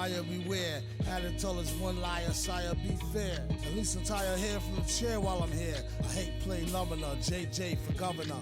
buyer beware. Had to tell us one liar, sire, be fair. At least I'm tired of hearing from the chair while I'm here. I hate playing governor, JJ for governor.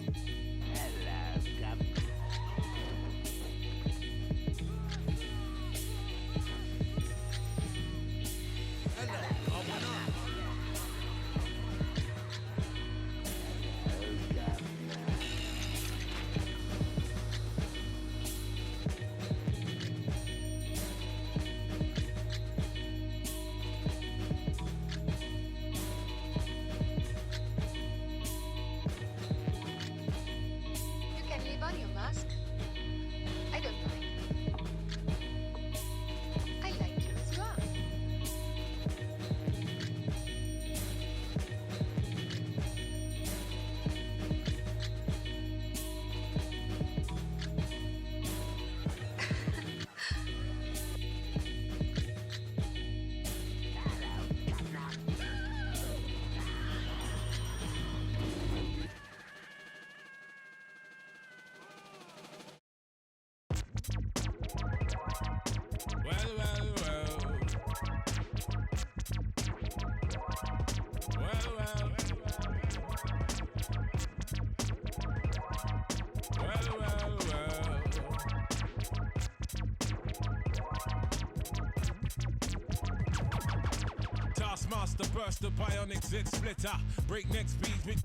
Taskmaster burst the bionic zit splitter. Breakneck speeds with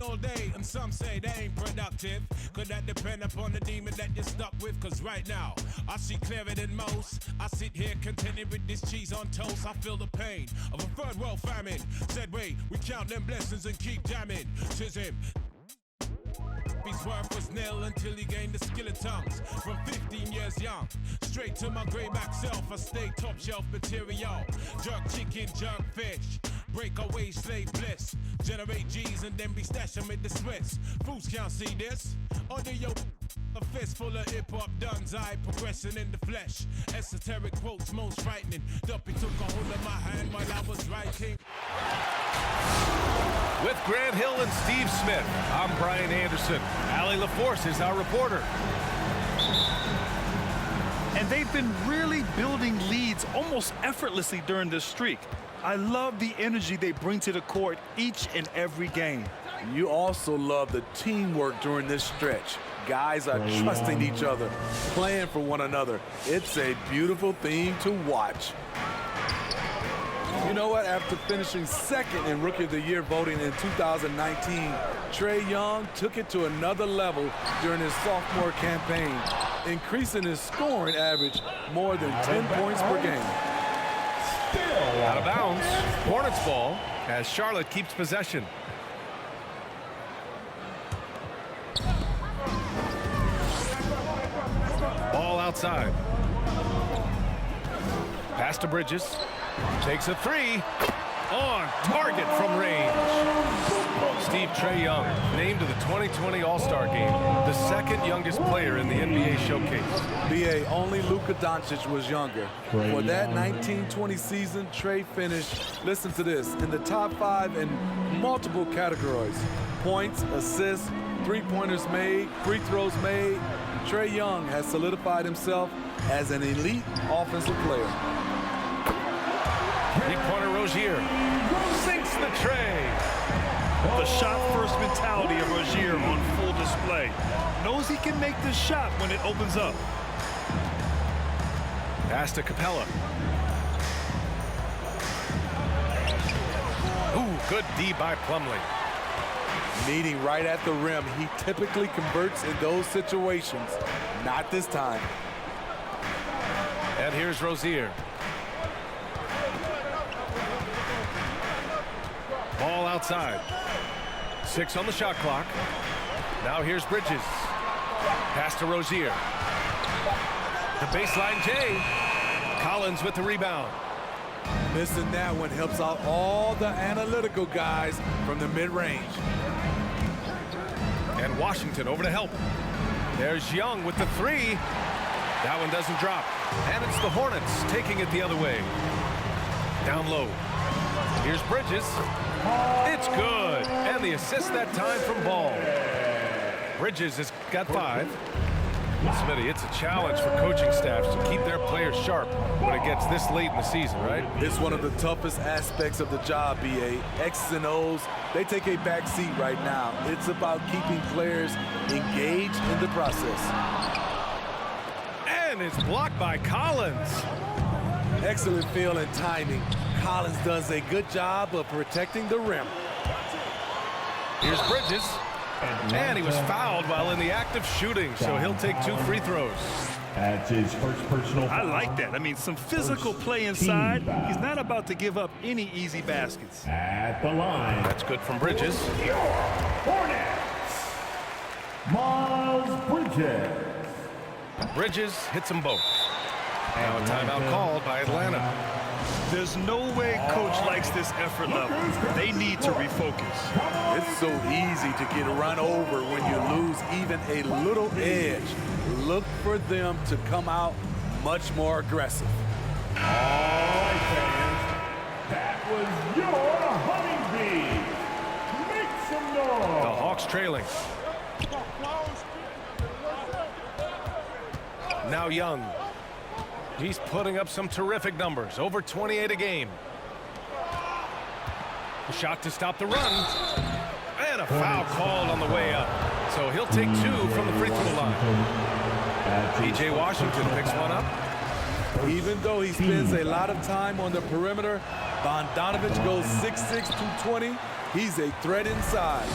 all day, and some say they ain't productive. Could that depend upon the demon that you're stuck with? Cause right now, I see clearer than most. I sit here contented with this cheese on toast. I feel the pain of a third world famine. Said wait, we count them blessings and keep jamming. Says him. His worth was nil until he gained the skill of tongues. From 15 years young, straight to my greyback self, I stay top shelf material. Jerk chicken, jerk fish, breakaway slave bliss. Generate G's and then be stashing with the Swiss. Fools can't see this. Under your a fist full of hip-hop duns, I progression in the flesh. Esoteric quotes most frightening. Duppy took a hold of my hand while I was writing. With Grant Hill and Steve Smith, I'm Brian Anderson. Allie LaForce is our reporter. And they've been really building leads almost effortlessly during this streak. I love the energy they bring to the court each and every game. You also love the teamwork during this stretch. Guys are trusting each other, playing for one another. It's a beautiful thing to watch. You know what? After finishing second in Rookie of the Year voting in 2019, Trae Young took it to another level during his sophomore campaign, increasing his scoring average more than 10 points per game. Out of bounds, Hornets ball as Charlotte keeps possession. Ball outside. Pass to Bridges. Takes a three. On target from range. Steve Trae Young named to the 2020 All-Star Game, the second youngest player in the NBA showcase. BA, only Luka Doncic was younger. For that 1920 season, Trae finished, listen to this, in the top 5 in multiple categories. Points, assists, three-pointers made, free throws made. Trae Young has solidified himself as an elite offensive player. Three-pointer Rozier sinks the tray. The shot-first mentality of Rozier on full display. Knows he can make this shot when it opens up. Pass to Capella. Ooh, good D by Plumlee. Meeting right at the rim, he typically converts in those situations. Not this time. And here's Rozier. Ball outside. 6 on the shot clock. Now here's Bridges. Pass to Rozier. The baseline J. Collins with the rebound. Missing that one helps out all the analytical guys from the mid-range. And Washington over to help. There's Young with the three. That one doesn't drop. And it's the Hornets taking it the other way. Down low. Here's Bridges. It's good. And the assist that time from Ball. Bridges has got 5. Smitty, it's a challenge for coaching staffs to keep their players sharp when it gets this late in the season, right? It's one of the toughest aspects of the job, B.A. X's and O's, they take a back seat right now. It's about keeping players engaged in the process. And it's blocked by Collins. Excellent feel and timing. Collins does a good job of protecting the rim. Here's Bridges. And he was fouled while in the act of shooting, so he'll take 2 free throws. That's his first personal foul. I like that. I mean, some physical play inside. He's not about to give up any easy baskets. At the line. That's good from Bridges. Your Hornets, Miles Bridges. Bridges hits them both. Now a timeout called by Atlanta. There's no way coach likes this effort level. They need to refocus. It's so easy to get run over when you lose even a little edge. Look for them to come out much more aggressive. All right, fans. That was your Honeybee. Make some noise. The Hawks trailing. Now Young. He's putting up some terrific numbers, over 28 a game. A shot to stop the run. And a foul called on the way up. So he'll take 2 from the free throw line. P.J. Washington picks one up. Even though he spends a lot of time on the perimeter, Bogdanovich goes 6'6", 220. He's a threat inside.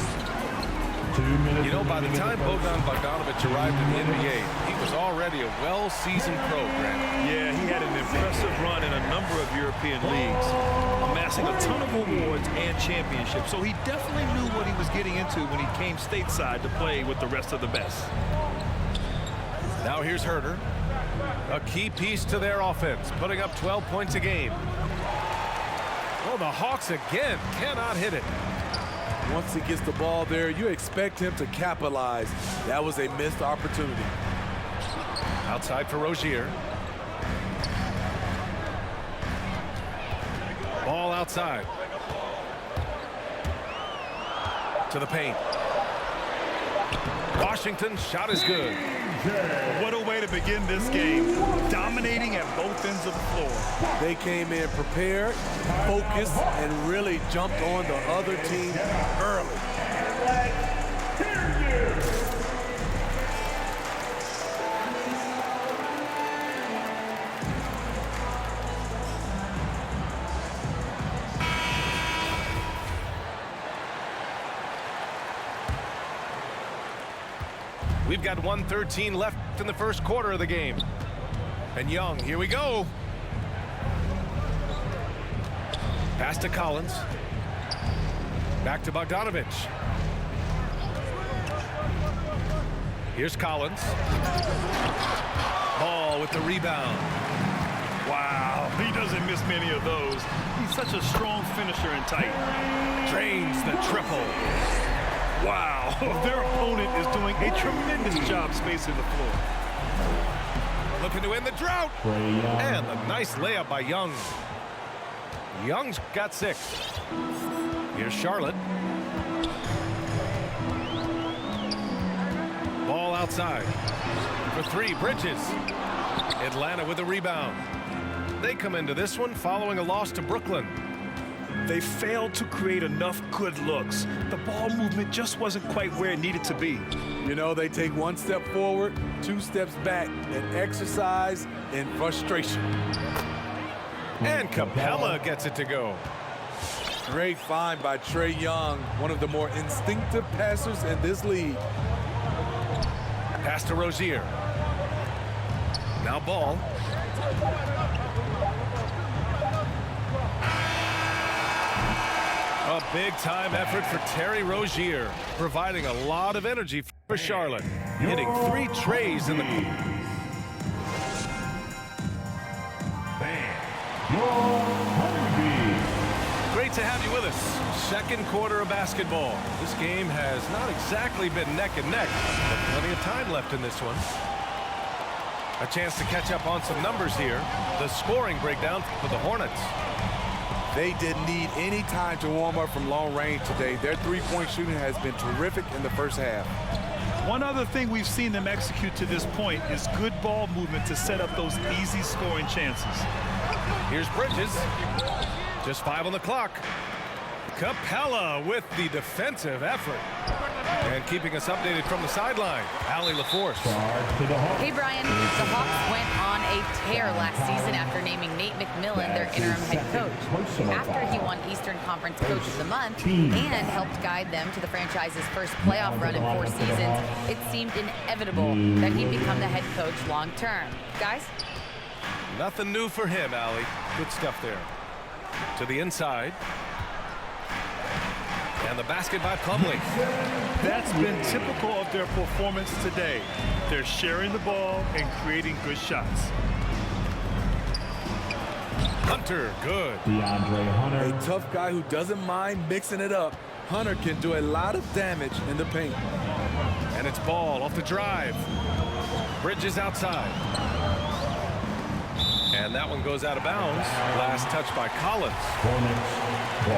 2 minutes. You know, by the time Bogdanovich arrived in the NBA, he was already a well-seasoned pro, Grant. Yeah, he had an impressive run in a number of European leagues, amassing a ton of awards and championships. So he definitely knew what he was getting into when he came stateside to play with the rest of the best. Now here's Herter, a key piece to their offense, putting up 12 points a game. Oh, the Hawks again cannot hit it. Once he gets the ball there, you expect him to capitalize. That was a missed opportunity. Outside for Rozier. Ball outside. To the paint. Washington's shot is good. What a way to begin this game, dominating at both ends of the floor. They came in prepared, focused, and really jumped on the other team early. We've got 1:13 left in the first quarter of the game. And Young, here we go. Pass to Collins. Back to Bogdanovich. Here's Collins. Ball with the rebound. Wow, he doesn't miss many of those. He's such a strong finisher and tight. Drains the triple. Wow, their opponent is doing a tremendous job spacing the floor. Looking to end the drought. And a nice layup by Young. Young's got 6. Here's Charlotte. Ball outside. For 3, Bridges. Atlanta with a rebound. They come into this one following a loss to Brooklyn. They failed to create enough good looks. The ball movement just wasn't quite where it needed to be. You know, they take 1 step forward, 2 steps back, and exercise in frustration. And Capella gets it to go. Great find by Trae Young, one of the more instinctive passers in this league. Pass to Rozier. Now Ball. A big-time effort for Terry Rozier, providing a lot of energy for Charlotte, hitting 3 trays in the... Great to have you with us. Second quarter of basketball. This game has not exactly been neck and neck, but plenty of time left in this one. A chance to catch up on some numbers here. The scoring breakdown for the Hornets. They didn't need any time to warm up from long range today. Their three-point shooting has been terrific in the first half. One other thing we've seen them execute to this point is good ball movement to set up those easy scoring chances. Here's Bridges. Just 5 on the clock. Capella with the defensive effort. And keeping us updated from the sideline, Allie LaForce. Hey, Brian. The Hawks went on a tear last season after naming Nate McMillan their interim head coach. After he won Eastern Conference Coach of the Month and helped guide them to the franchise's first playoff run in 4 seasons, it seemed inevitable that he'd become the head coach long term. Guys? Nothing new for him, Allie. Good stuff there. To the inside. And the basket by Plumlee. That's been typical of their performance today. They're sharing the ball and creating good shots. Hunter, good. DeAndre Hunter. A tough guy who doesn't mind mixing it up. Hunter can do a lot of damage in the paint. And it's Ball off the drive. Bridges outside. And that one goes out of bounds. Last touch by Collins.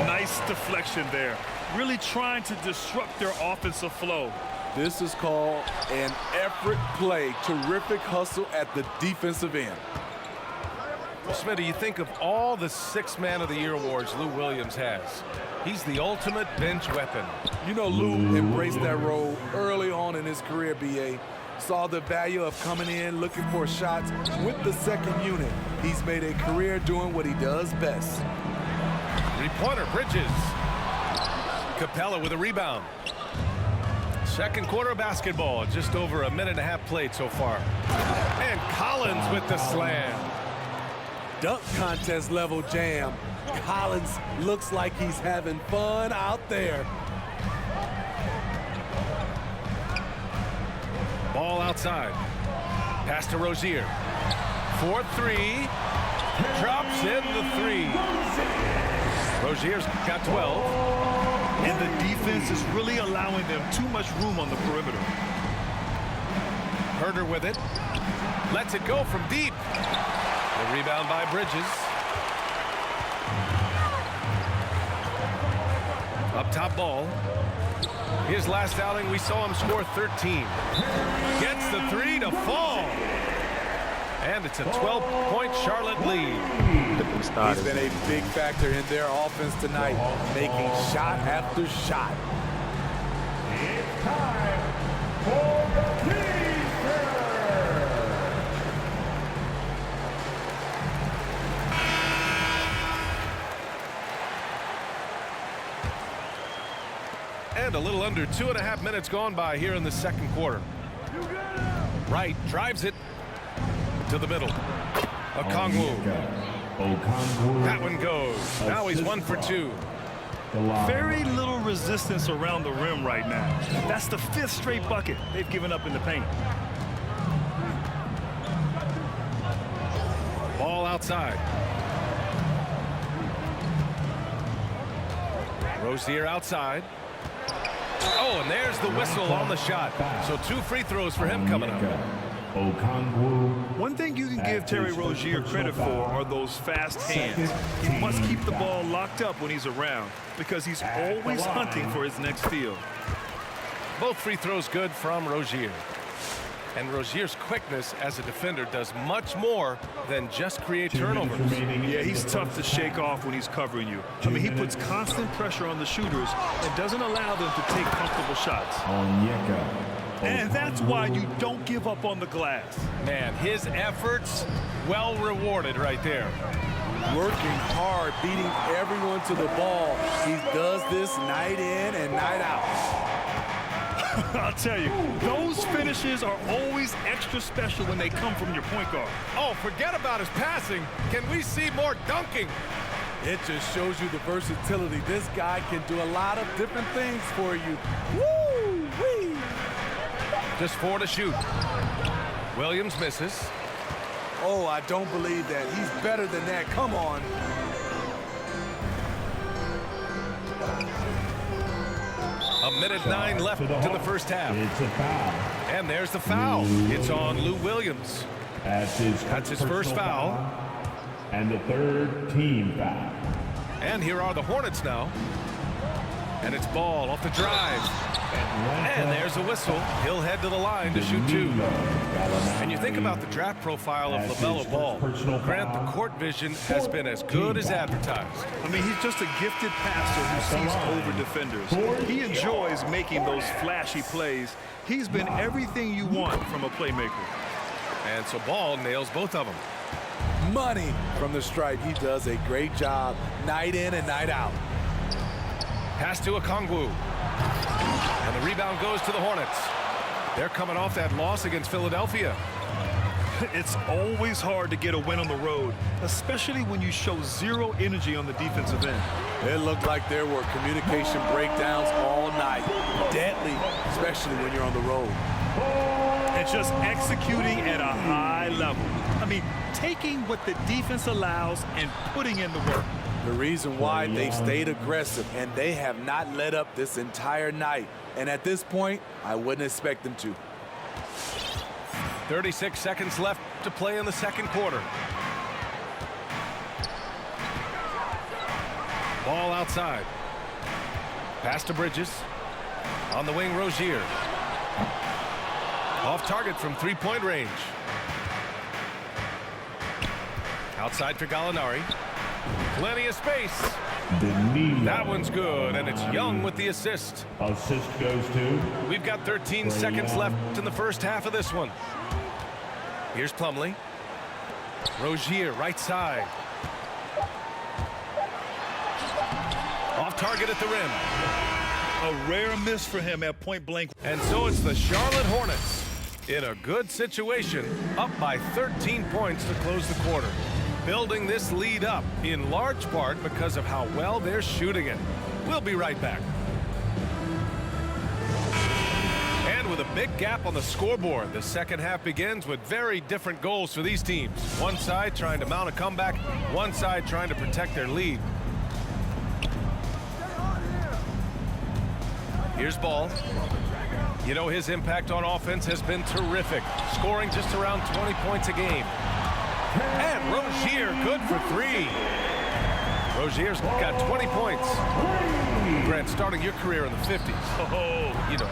Nice deflection there. Really trying to disrupt their offensive flow. This is called an effort play. Terrific hustle at the defensive end. Well, Smitty, you think of all the 6th Man of the Year awards Lou Williams has. He's the ultimate bench weapon. You know, Lou embraced that role early on in his career, B.A. Saw the value of coming in, looking for shots with the second unit. He's made a career doing what he does best. 3-pointer, Bridges. Capella with a rebound. Second quarter of basketball, just over a minute and a half played so far. And Collins with the slam. Dunk contest level jam. Collins looks like he's having fun out there. Ball outside. Pass to Rozier. 4-3. Drops in the 3. Rozier's got 12. And the defense is really allowing them too much room on the perimeter. Herder with it. Lets it go from deep. The rebound by Bridges. Up top Ball. His last outing, we saw him score 13. Gets the 3 to fall. And it's a 12-point Charlotte lead. He's been a big factor in their offense tonight, making shot after shot. It's time for the teaser. And a little under 2.5 minutes gone by here in the second quarter. Wright drives it to the middle. Okongwu. That one goes. Now he's 1 for 2. Very little resistance around the rim right now. That's the 5th straight bucket they've given up in the paint. Ball outside. Rozier outside. Oh, and there's the whistle on the shot. So 2 free throws for him coming up. One thing you can give Terry Rozier credit for are those fast hands. He must keep the ball locked up when he's around because he's always hunting for his next steal. Both free throws good from Rozier. And Rozier's quickness as a defender does much more than just create turnovers. Yeah, he's tough to shake off when he's covering you. I mean, he puts constant pressure on the shooters and doesn't allow them to take comfortable shots. And that's why you don't give up on the glass. Man, his efforts well rewarded right there. Working hard, beating everyone to the ball. He does this night in and night out. I'll tell you, those finishes are always extra special when they come from your point guard. Oh, forget about his passing. Can we see more dunking? It just shows you the versatility. This guy can do a lot of different things for you. Woo-wee! Just 4 to shoot. Williams misses. Oh, I don't believe that. He's better than that. Come on. A minute 9 left in the first half. It's a foul. And there's the foul. It's on Lou Williams. That's his first foul. And the 3rd team foul. And here are the Hornets now. And it's Ball off the drive. And there's a whistle. He'll head to the line to shoot 2. And you think about the draft profile of Lamelo Ball. Grant, the court vision has been as good as advertised. I mean, he's just a gifted passer who sees over defenders. He enjoys making those flashy plays. He's been everything you want from a playmaker. And so Ball nails both of them. Money from the stripe. He does a great job night in and night out. Pass to Okongwu. And the rebound goes to the Hornets. They're coming off that loss against Philadelphia. It's always hard to get a win on the road, especially when you show zero energy on the defensive end. It looked like there were communication breakdowns all night. Deadly, especially when you're on the road. And just executing at a high level. I mean, taking what the defense allows and putting in the work. The reason why they've stayed aggressive, and they have not let up this entire night. And at this point, I wouldn't expect them to. 36 seconds left to play in the second quarter. Ball outside. Pass to Bridges. On the wing, Rozier. Off target from three-point range. Outside for Gallinari. Plenty of space. That one's good, and it's Young with the assist. Assist goes to. We've got 13 seconds left in the first half of this one. Here's Plumlee. Rozier, right side. Off target at the rim. A rare miss for him at point blank. And so it's the Charlotte Hornets in a good situation, up by 13 points to close the quarter. Building this lead up in large part because of how well they're shooting it. We'll be right back. And with a big gap on the scoreboard, the second half begins with very different goals for these teams. One side trying to mount a comeback, one side trying to protect their lead. Here's Ball. You know, his impact on offense has been terrific, scoring just around 20 points a game. And Rozier, good for 3. Rozier's got 20 points. Grant, starting your career in the 50s. Oh, You know,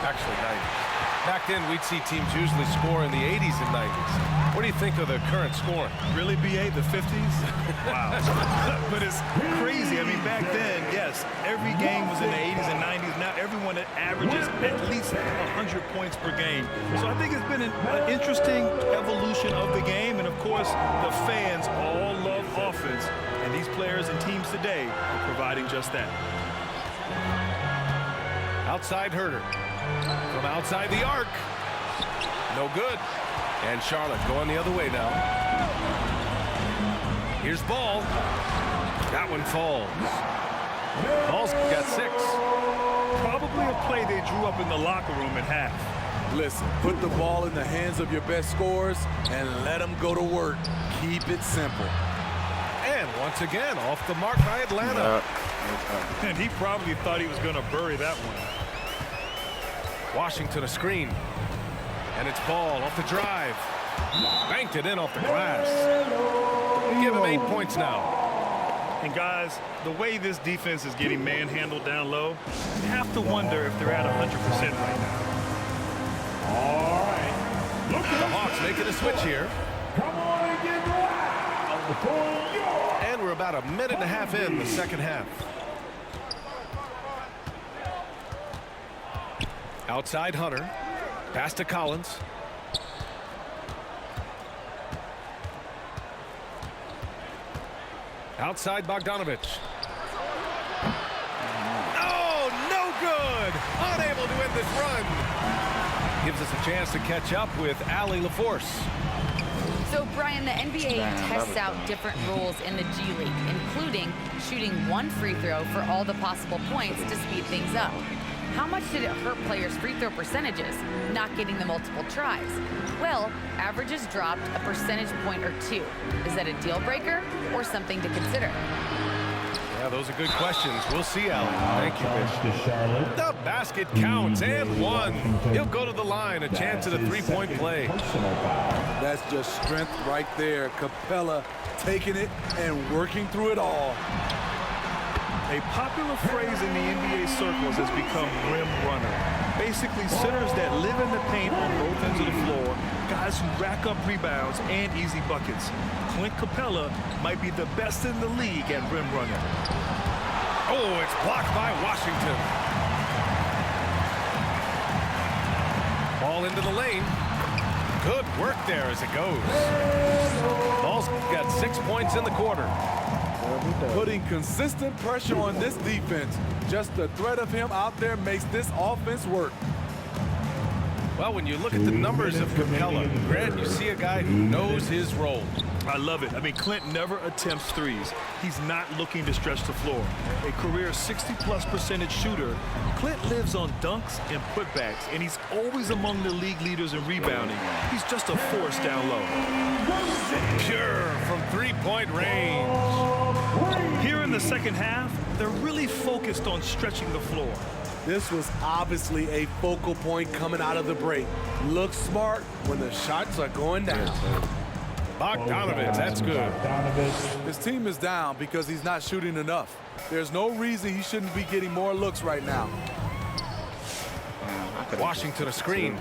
actually 90s. Back then, we'd see teams usually score in the 80s and 90s. What do you think of the current scoring? really, BA, the 50s? Wow. But it's crazy. I mean, back then, yes, every game was in the 80s and 90s. Now everyone averages at least 100 points per game. So I think it's been an interesting evolution of the game. And, of course, the fans all love offense. And these players and teams today are providing just that. Outside Herter. From outside the arc. No good. And Charlotte going the other way now. Here's Ball. That one falls. Ball's got 6. Probably a play they drew up in the locker room at half. Listen, put the ball in the hands of your best scorers and let them go to work. Keep it simple. And once again, off the mark by Atlanta. And he probably thought he was going to bury that one. Washington a screen. And it's Ball off the drive. Banked it in off the glass. Give him 8 points now. And guys, the way this defense is getting manhandled down low, you have to wonder if they're at 100% right now. All right. The Hawks making a switch here. Come on and get loud for your. And we're about a minute and a half in the second half. Outside Hunter. Pass to Collins. Outside Bogdanovich. Oh, no good! Unable to end this run. Gives us a chance to catch up with Allie LaForce. So, Brian, the NBA tests out different rules in the G League, including shooting 1 free throw for all the possible points to speed things up. How much did it hurt players' free throw percentages, not getting the multiple tries? Well, averages dropped a percentage point or 2. Is that a deal breaker or something to consider? Yeah, those are good questions. We'll see, Allie. Thank you, Charge to Charlotte. The basket counts and 1. He'll go to the line, a chance at a 3-point play. Personal foul. That's just strength right there. Capella taking it and working through it all. A popular phrase in the NBA circles has become rim runner. Basically, centers that live in the paint on both ends of the floor, guys who rack up rebounds and easy buckets. Clint Capella might be the best in the league at rim running. Oh, it's blocked by Washington. Ball into the lane. Good work there as it goes. Ball's got 6 points in the quarter. Putting consistent pressure on this defense. Just the threat of him out there makes this offense work. Well, when you look at the numbers of Capella, Grant, you see a guy who knows his role. I love it. I mean, Clint never attempts threes. He's not looking to stretch the floor. A career 60+% shooter, Clint lives on dunks and putbacks, and he's always among the league leaders in rebounding. He's just a force down low. Pure from three-point range. Here in the second half, they're really focused on stretching the floor. This was obviously a focal point coming out of the break. Look smart when the shots are going down. Bogdanovich, that's good. His team is down because he's not shooting enough. There's no reason he shouldn't be getting more looks right now. Washington a screen.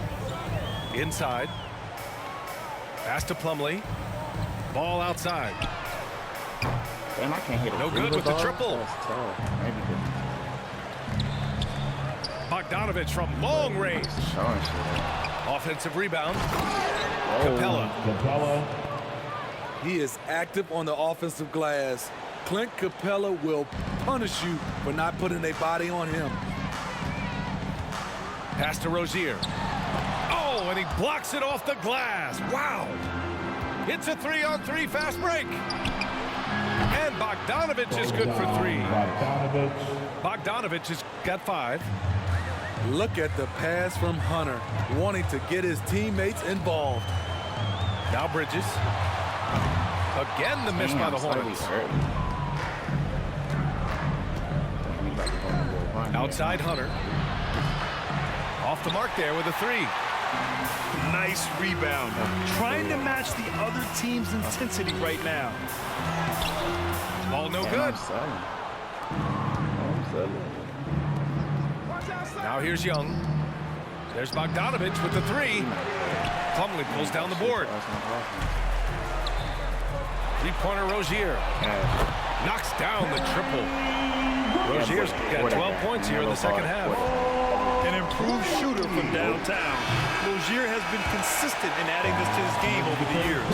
Inside. Pass to Plumlee. Ball outside. And I can't hit it. No good with the triple. Bogdanovich from long range. Offensive rebound. Capella. He is active on the offensive glass. Clint Capella will punish you for not putting a body on him. Pass to Rozier. Oh, and he blocks it off the glass. Wow. It's a 3-on-3 fast break. And Bogdanovich is good for three. Bogdanovich has got 5. Look at the pass from Hunter, wanting to get his teammates involved. Now Bridges. Again, the miss by the Hornets. Outside Hunter. Off the mark there with a 3. Nice rebound. Trying to match the other team's intensity right now. Ball no good. Now here's Young. There's Bogdanovich with the 3. Plumlee pulls down the board. Three-pointer Rozier. Knocks down the triple. Rozier's got 12 points here in the second half. An improved shooter from downtown. Rozier has been consistent in adding this to his game over the years.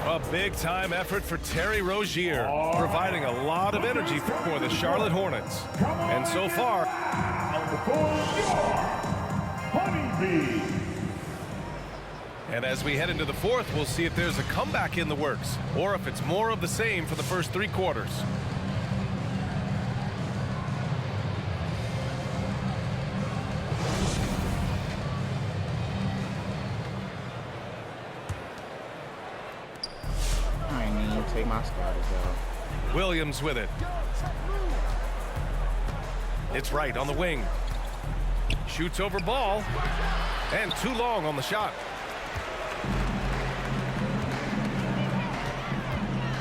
A big-time effort for Terry Rozier, providing a lot of energy for the Charlotte Hornets. And so far, and as we head into the fourth, we'll see if there's a comeback in the works or if it's more of the same for the first 3 quarters. I ain't even take my starters out. Williams with it. It's right on the wing. Shoots over ball. And too long on the shot.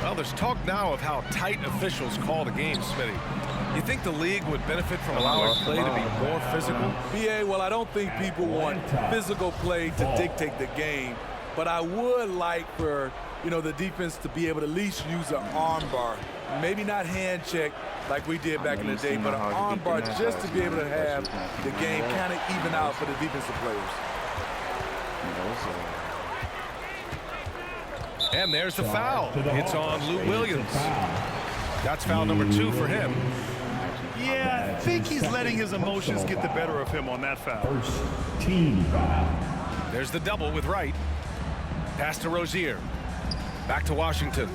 Well, there's talk now of how tight officials call the game, Smitty. You think the league would benefit from allowing play to be more physical? BA, well, I don't think people want physical play to dictate the game, but I would like for, the defense to be able to at least use an arm bar. Maybe not hand check like we did back in the day, but an arm bar just to be able to have the game kind of even out for the defensive players. And there's the foul. It's on Lou Williams. That's foul number 2 for him. Yeah, I think he's letting his emotions get the better of him on that foul. First team foul. There's the double with Wright. Pass to Rozier. Back to Washington.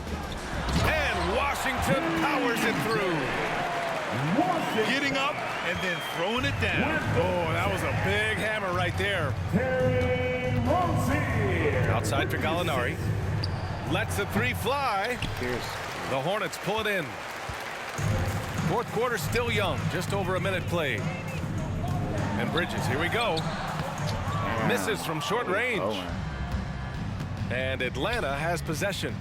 And Washington powers it through. Getting up and then throwing it down. Oh, that was a big hammer right there. Rozier. Outside for Gallinari. Lets the 3 fly. The Hornets pull it in. Fourth quarter still young. Just over a minute played. And Bridges, here we go. Misses from short range. And Atlanta has possession.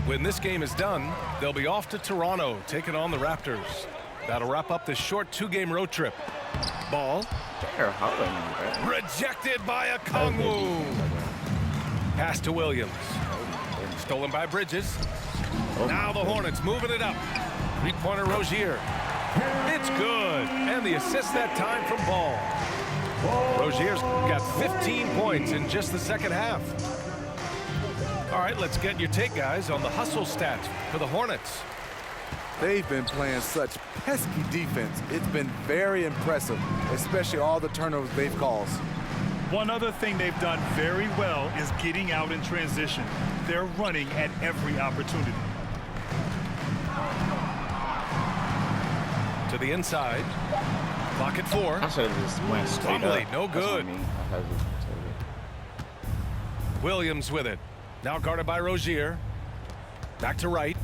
When this game is done, they'll be off to Toronto, taking on the Raptors. That'll wrap up this short 2-game road trip. Ball. They're hollering, bro. Rejected by a Kongwu. Pass to Williams. Stolen by Bridges. Now the Hornets moving it up. Three-pointer Rozier. It's good. And the assist that time from Ball. Rozier's got 15 points in just the second half. All right, let's get your take, guys, on the hustle stats for the Hornets. They've been playing such pesky defense. It's been very impressive, especially all the turnovers they've caused. One other thing they've done very well is getting out in transition. They're running at every opportunity. To the inside. Clock at 4. I should have just went straight up. No good. Williams with it. Now guarded by Rozier. Back to right.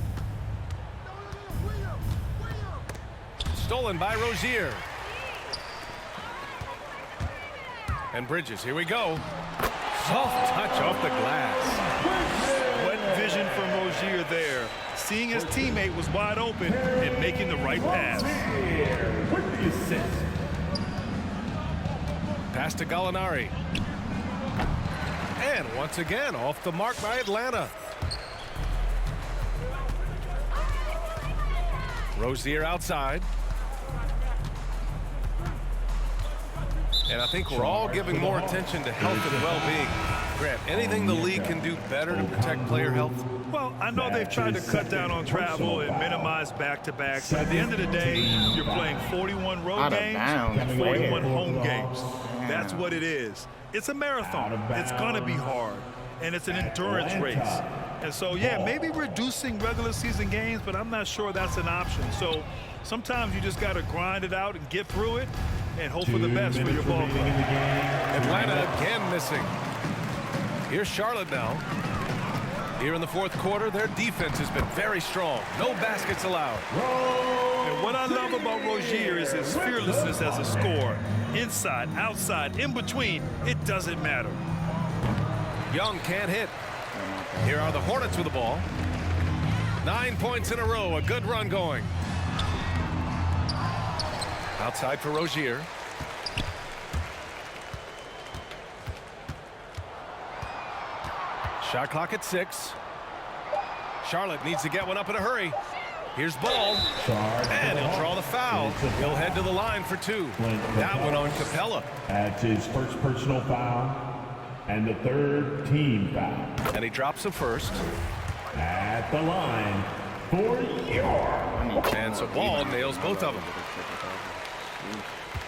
Stolen by Rozier. And Bridges, here we go. Soft touch off the glass. What vision from Rozier there. Seeing his teammate was wide open and making the right pass. With the assist. Pass to Gallinari. And once again, off the mark by Atlanta. Rozier outside. And I think we're all giving more attention to health and well-being. Grant, anything the league can do better to protect player health? Well, I know they've tried to cut down on travel and minimize back-to-backs, but at the end of the day, you're playing 41 road games and 41 home games. That's what it is. It's a marathon. It's going to be hard, and it's an endurance race. And so, yeah, maybe reducing regular season games, but I'm not sure that's an option. So sometimes you just got to grind it out and get through it and hope for the best for your ball club. Atlanta again missing. Here's Charlotte now. Here in the fourth quarter, their defense has been very strong. No baskets allowed. And what I love about Rozier is his fearlessness as a scorer. Inside, outside, in between, it doesn't matter. Young can't hit. Here are the Hornets with the ball. 9 points in a row, a good run going. Outside for Rozier. Shot clock at 6. Charlotte needs to get one up in a hurry. Here's Ball. And he'll draw the foul. He'll head to the line for 2. That one on Capella. That's his first personal foul and the third team foul. And he drops the first. At the line for your. And so Ball nails both of them.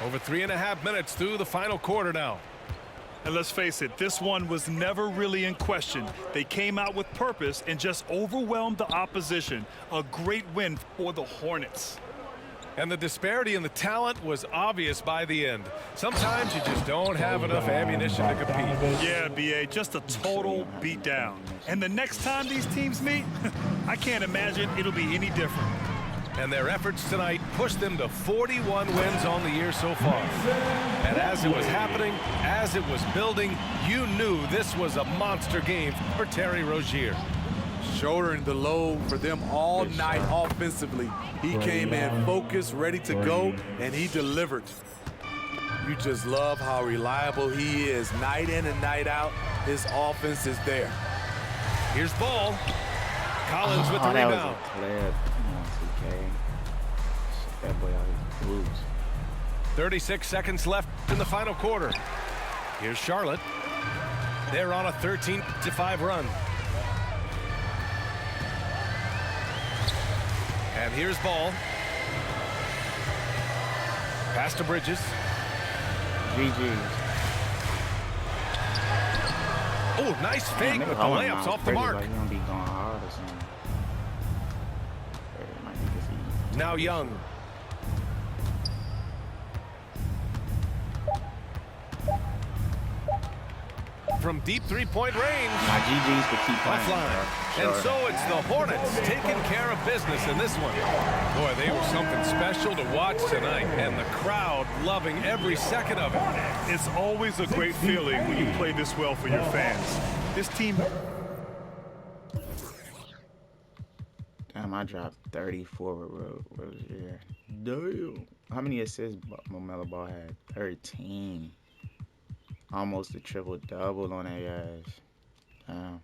Over 3.5 minutes through the final quarter now. And let's face it, this one was never really in question. They came out with purpose and just overwhelmed the opposition. A great win for the Hornets. And the disparity in the talent was obvious by the end. Sometimes you just don't have enough ammunition to compete. Yeah, B.A., just a total beatdown. And the next time these teams meet, I can't imagine it'll be any different. And their efforts tonight pushed them to 41 wins on the year so far. And as it was happening, as it was building, you knew this was a monster game for Terry Rozier. Shouldering the load for them all night offensively. He came in focused, ready to go, and he delivered. You just love how reliable he is night in and night out. His offense is there. Here's Ball. Collins with the rebound. 36 seconds left in the final quarter. Here's Charlotte. They're on a 13-5 run. And here's Ball. Pass to Bridges. GG. Oh, nice fake with the layups off the mark. Like gonna be going hard or something. Now Young. From deep three-point range. My GGs to keep playing. Offline. And so it's the Hornets taking care of business in this one. Boy, they were something special to watch tonight, and the crowd loving every second of it. It's always a great feeling when you play this well for your fans. This team Damn, I dropped 34 with Rozier. Damn. How many assists Lamelo Ball had? 13. Almost a triple-double on their ass. Damn.